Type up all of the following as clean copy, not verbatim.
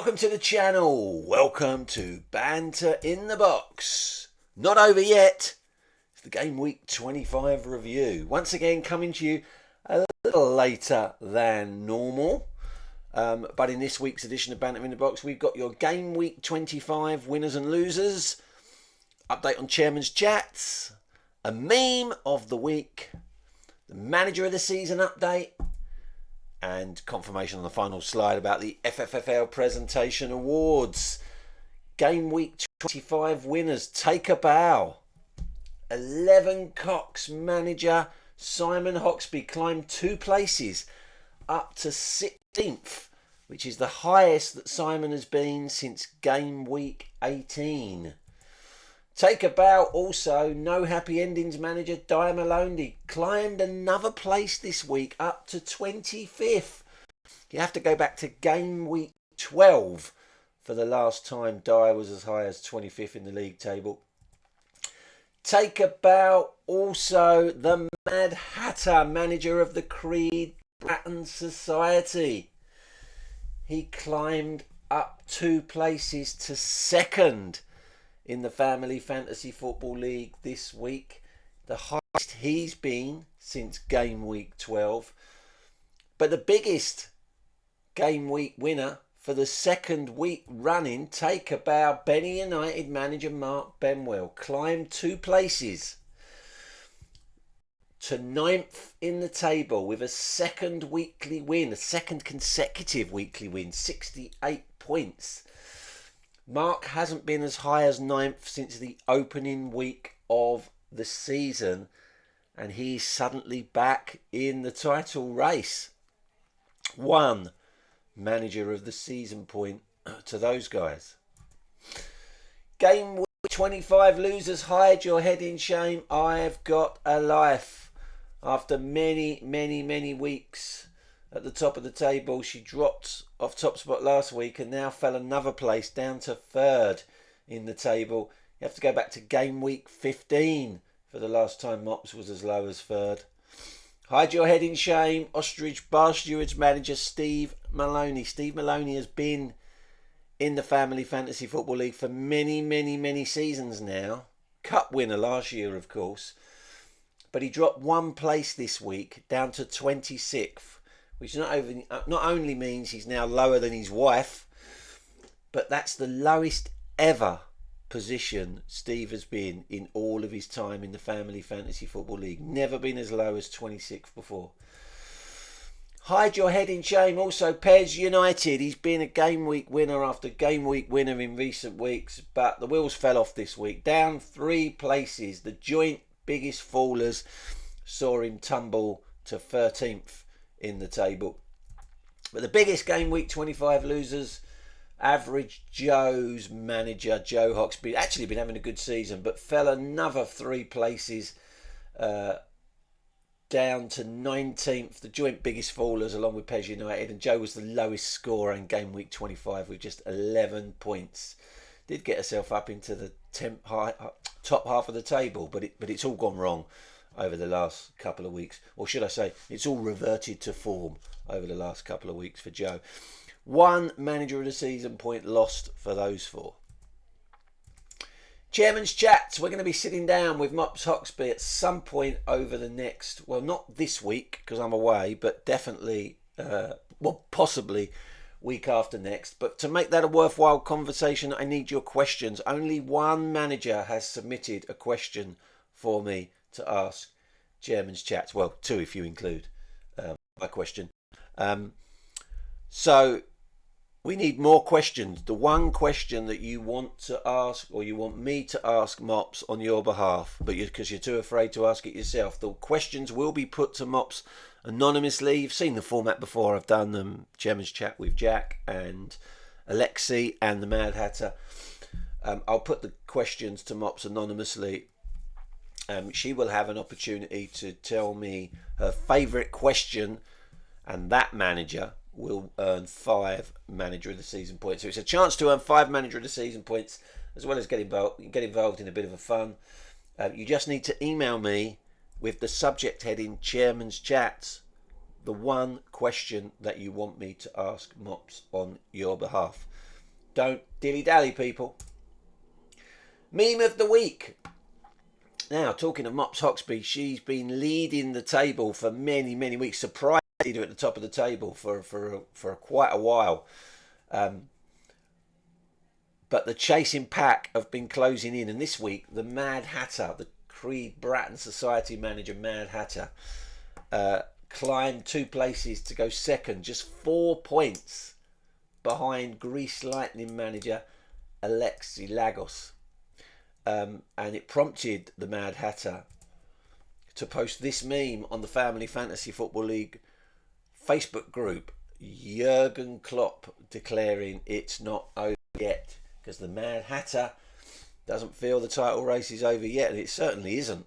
Welcome to the channel. Welcome to Banter in the Box. Not over yet. It's the Game Week 25 review. Once again coming to you a little later than normal. But in this week's edition of Banter in the Box, we've got your Game Week 25 winners and losers, update on Chairman's Chats, a meme of the week, the Manager of the Season update, and confirmation on the final slide about the FFFL Presentation Awards. Game Week 25 winners, take a bow. 11 Cox manager Simon Hoxby climbed 2 places up to 16th, which is the highest that Simon has been since Game Week 18. Take a bow also, no happy endings manager Di Maloney climbed another place this week up to 25th. You have to go back to Game Week 12 for the last time Di was as high as 25th in the league table. Take a bow also, the Mad Hatter, manager of the Creed Bratton Society. He climbed up 2 places to 2nd in the Family Fantasy Football League this week. The highest he's been since Game Week 12. But the biggest Game Week winner for the 2nd week running, take a bow, Benny United manager Mark Benwell climbed 2 places to 9th in the table with a 2nd weekly win, a 2nd consecutive weekly win, 68 points. Mark hasn't been as high as 9th since the opening week of the season, and he's suddenly back in the title race. 1 manager of the season point to those guys. Game Week 25 losers, hide your head in shame. I've got a life. After many weeks at the top of the table, she dropped off top spot last week and now fell another place down to 3rd in the table. You have to go back to Game Week 15 for the last time Mops was as low as 3rd. Hide your head in shame. Ostrich Bar Stewards manager Steve Maloney. Steve Maloney has been in the Family Fantasy Football League for many seasons now. Cup winner last year, of course. But he dropped 1 place this week down to 26th. Which not only means he's now lower than his wife, but that's the lowest ever position Steve has been in all of his time in the Family Fantasy Football League. Never been as low as 26th before. Hide your head in shame. Also, Pez United. He's been a Game Week winner after Game Week winner in recent weeks, but the wheels fell off this week. Down 3 places. The joint biggest fallers saw him tumble to 13th in the table. But the biggest Game Week 25 losers, Average Joe's manager Joe Hoxby, actually been having a good season, but fell another 3 places down to 19th. The joint biggest fallers along with Pez United, and Joe was the lowest scorer in Game Week 25 with just 11 points. Did get herself up into the top half of the table, but it's all gone wrong over the last couple of weeks, or should I say it's all reverted to form over the last couple of weeks for Joe. 1 manager of the season point lost for those 4. Chairman's Chats. We're going to be sitting down with Mops Hoxby at some point over the next, well, not this week because I'm away, but definitely, possibly week after next. But to make that a worthwhile conversation, I need your questions. Only 1 manager has submitted a question for me to ask Chairman's Chats. Well, 2 if you include my question. So we need more questions. The 1 question that you want to ask, or you want me to ask Mops on your behalf, but because you're too afraid to ask it yourself, the questions will be put to Mops anonymously. You've seen the format before. I've done them. Chairman's Chat with Jack and Alexi and the Mad Hatter. I'll put the questions to Mops anonymously. She will have an opportunity to tell me her favourite question, and that manager will earn 5 manager of the season points. So it's a chance to earn 5 manager of the season points, as well as get involved in a bit of a fun. You just need to email me with the subject heading Chairman's Chats, the 1 question that you want me to ask Mops on your behalf. don't dilly-dally, people. Meme of the week. Now, talking of Mops Hoxby, she's been leading the table for many, many weeks. Surprised leader at the top of the table for quite a while. But the chasing pack have been closing in. And this week, the Mad Hatter, the Creed Bratton Society manager, Mad Hatter, climbed 2 places to go second, just 4 points behind Grease Lightning manager Alexi Lagos. And it prompted the Mad Hatter to post this meme on the Family Fantasy Football League Facebook group. Jurgen Klopp declaring it's not over yet, because the Mad Hatter doesn't feel the title race is over yet, and it certainly isn't.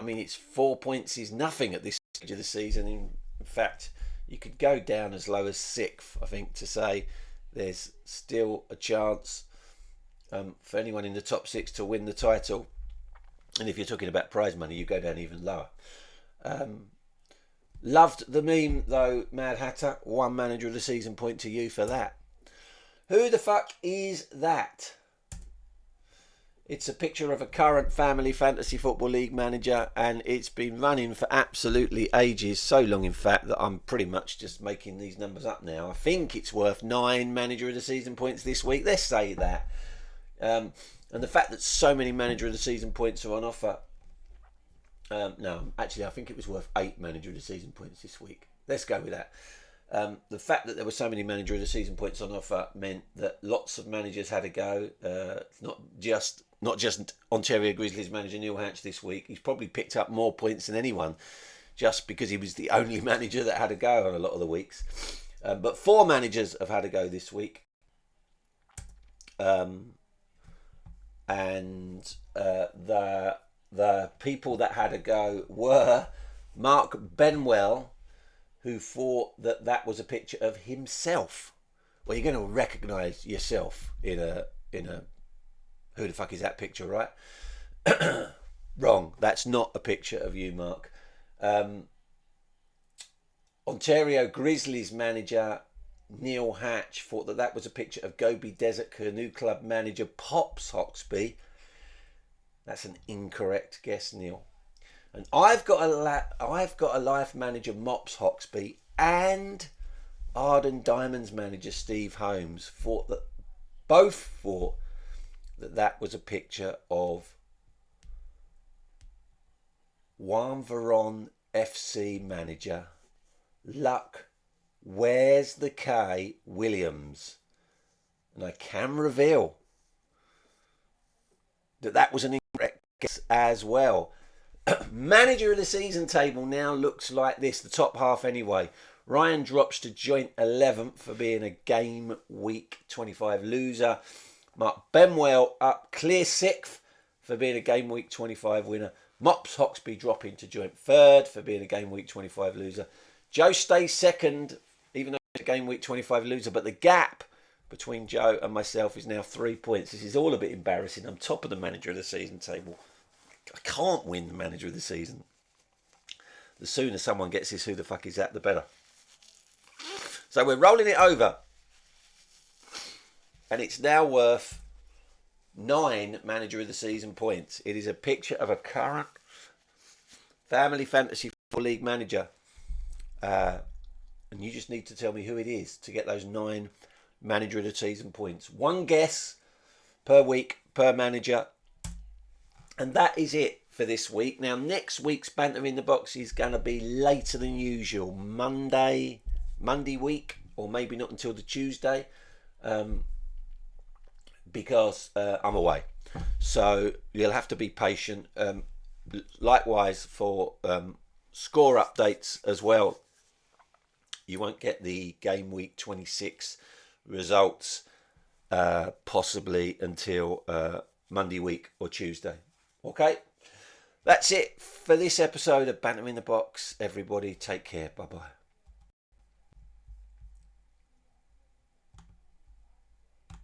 I mean, it's 4 points is nothing at this stage of the season. In fact, you could go down as low as 6th, I think, to say there's still a chance for anyone in the top 6 to win the title. And if you're talking about prize money, you go down even lower. Loved the meme though, Mad Hatter. 1 manager of the season point to you for that. Who the fuck is that? It's a picture of a current Family Fantasy Football League manager, and it's been running for absolutely ages. So long, in fact, that I'm pretty much just making these numbers up now. I think it's worth 9 manager of the season points this week. Let's say that. And the fact that so many manager of the season points are on offer. No, actually, I think it was worth 8 manager of the season points this week. Let's go with that. The fact that there were so many manager of the season points on offer meant that lots of managers had a go. Not just Ontario Grizzlies manager Neil Hatch this week. He's probably picked up more points than anyone, just because he was the only manager that had a go on a lot of the weeks. But 4 managers have had a go this week. And the people that had a go were Mark Benwell, who thought that that was a picture of himself. Well, you're going to recognise yourself in a who the fuck is that picture, right? Wrong. That's not a picture of you, Mark. Ontario Grizzlies manager Neil Hatch thought that that was a picture of Gobi Desert Canoe Club manager Pops Hoxby. That's an incorrect guess, Neil. And I've got a life manager Mops Hoxby and Arden Diamonds manager Steve Holmes thought that that was a picture of Wanvaron FC manager Luck Where's the K Williams. And I can reveal that was an incorrect guess as well. Manager of the season table now looks like this, the top half anyway. Ryan drops to joint 11th for being a game week 25 loser. Mark Benwell up clear 6th for being a game week 25 winner. Mops Hoxby dropping to joint 3rd for being a game week 25 loser. Joe stays 2nd, even though he's a game week 25 loser, but the gap between Joe and myself is now 3 points. This is all a bit embarrassing. I'm top of the manager of the season table. I can't win the manager of the season. The sooner someone gets this who the fuck is that, the better. So we're rolling it over. And it's now worth 9 manager of the season points. It is a picture of a current Family Fantasy Football League manager. And you just need to tell me who it is to get those 9 manager of the season points. 1 guess per week, per manager. And that is it for this week. Now, next week's Banter in the Box is going to be later than usual. Monday week, or maybe not until the Tuesday, because I'm away. So you'll have to be patient. Likewise for score updates as well. You won't get the game week 26 results possibly until Monday week or Tuesday. Okay, that's it for this episode of Banter in the Box. Everybody take care. Bye-bye.